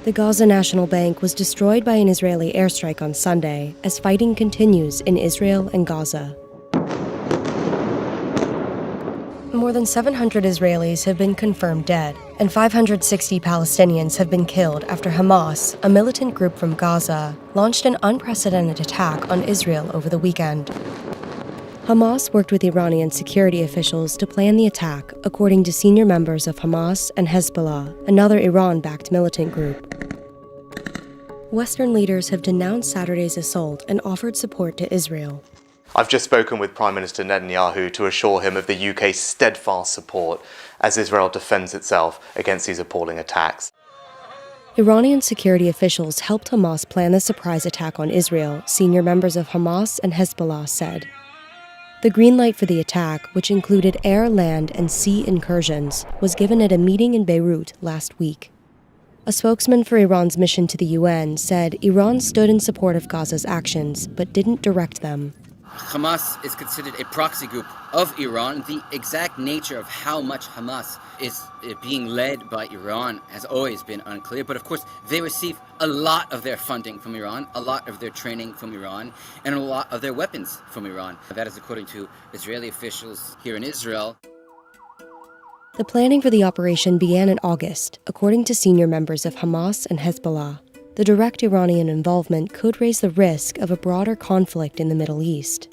The Gaza National Bank was destroyed by an Israeli airstrike on Sunday as fighting continues in Israel and Gaza. More than 700 Israelis have been confirmed dead, and 560 Palestinians have been killed after Hamas, a militant group from Gaza, launched an unprecedented attack on Israel over the weekend. Hamas worked with Iranian security officials to plan the attack, according to senior members of Hamas and Hezbollah, another Iran-backed militant group. Western leaders have denounced Saturday's assault and offered support to Israel. I've just spoken with Prime Minister Netanyahu to assure him of the UK's steadfast support as Israel defends itself against these appalling attacks. Iranian security officials helped Hamas plan the surprise attack on Israel, senior members of Hamas and Hezbollah said. The green light for the attack, which included air, land, and sea incursions, was given at a meeting in Beirut last week. A spokesman for Iran's mission to the UN said Iran stood in support of Gaza's actions, but didn't direct them. Hamas is considered a proxy group of Iran. The exact nature of how much Hamas is being led by Iran has always been unclear. But of course, they receive a lot of their funding from Iran, a lot of their training from Iran, and a lot of their weapons from Iran. That is according to Israeli officials here in Israel. The planning for the operation began in August, according to senior members of Hamas and Hezbollah. The direct Iranian involvement could raise the risk of a broader conflict in the Middle East.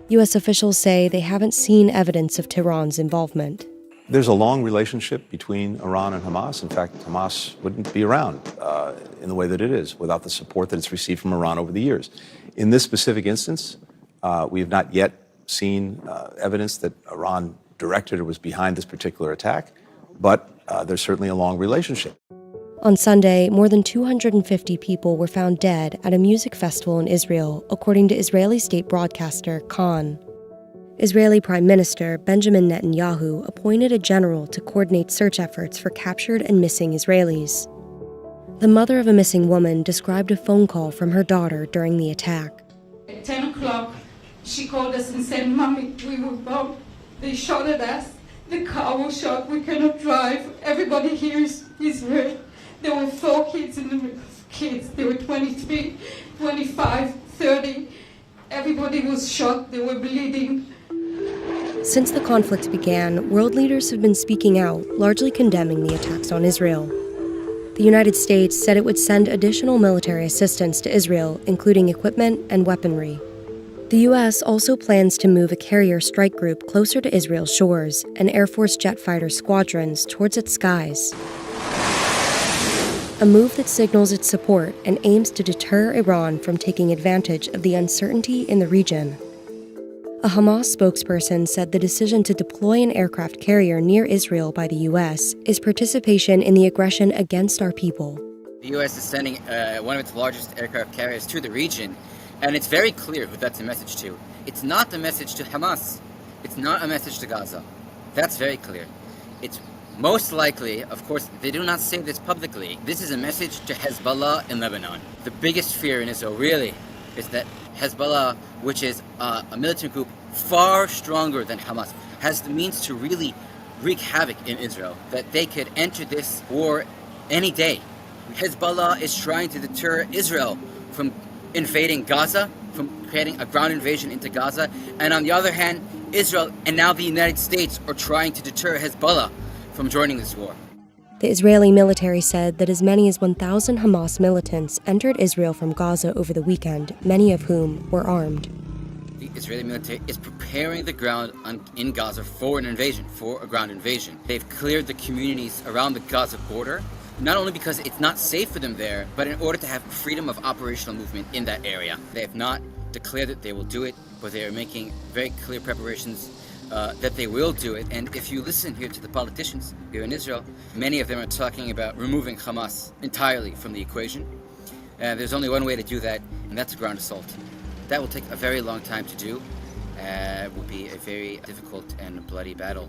U.S. officials say they haven't seen evidence of Tehran's involvement. There's a long relationship between Iran and Hamas. In fact, Hamas wouldn't be around in the way that it is without the support that it's received from Iran over the years. In this specific instance, we have not yet seen evidence that Iran directed or was behind this particular attack, but there's certainly a long relationship. On Sunday, more than 250 people were found dead at a music festival in Israel, according to Israeli state broadcaster Khan. Israeli Prime Minister Benjamin Netanyahu appointed a general to coordinate search efforts for captured and missing Israelis. The mother of a missing woman described a phone call from her daughter during the attack. At 10 o'clock, she called us and said, "Mommy, we were bombed. They shot at us. The car was shot. We cannot drive. Everybody here is hurt." There were 4 kids in the kids. There were 23, 25, 30. Everybody was shot. They were bleeding. Since the conflict began, world leaders have been speaking out, largely condemning the attacks on Israel. The United States said it would send additional military assistance to Israel, including equipment and weaponry. The U.S. also plans to move a carrier strike group closer to Israel's shores and Air Force jet fighter squadrons towards its skies. A move that signals its support and aims to deter Iran from taking advantage of the uncertainty in the region. A Hamas spokesperson said the decision to deploy an aircraft carrier near Israel by the U.S. is participation in the aggression against our people. The U.S. is sending one of its largest aircraft carriers to the region, and it's very clear who that's a message to. It's not the message to Hamas. It's not a message to Gaza. That's very clear. It's most likely, of course, they do not say this publicly. This is a message to Hezbollah in Lebanon. The biggest fear in Israel, really, is that Hezbollah, which is a militant group far stronger than Hamas, has the means to really wreak havoc in Israel, that they could enter this war any day. Hezbollah is trying to deter Israel from invading Gaza, from creating a ground invasion into Gaza, and on the other hand, Israel and now the United States are trying to deter Hezbollah from joining this war. The Israeli military said that as many as 1,000 Hamas militants entered Israel from Gaza over the weekend, many of whom were armed. The Israeli military is preparing the ground in Gaza for an invasion, for a ground invasion. They've cleared the communities around the Gaza border, not only because it's not safe for them there, but in order to have freedom of operational movement in that area. They have not declared that they will do it, but they are making very clear preparations that they will do it. And if you listen here to the politicians here in Israel, many of them are talking about removing Hamas entirely from the equation. There's only one way to do that, and that's a ground assault. That will take a very long time to do. It will be a very difficult and bloody battle.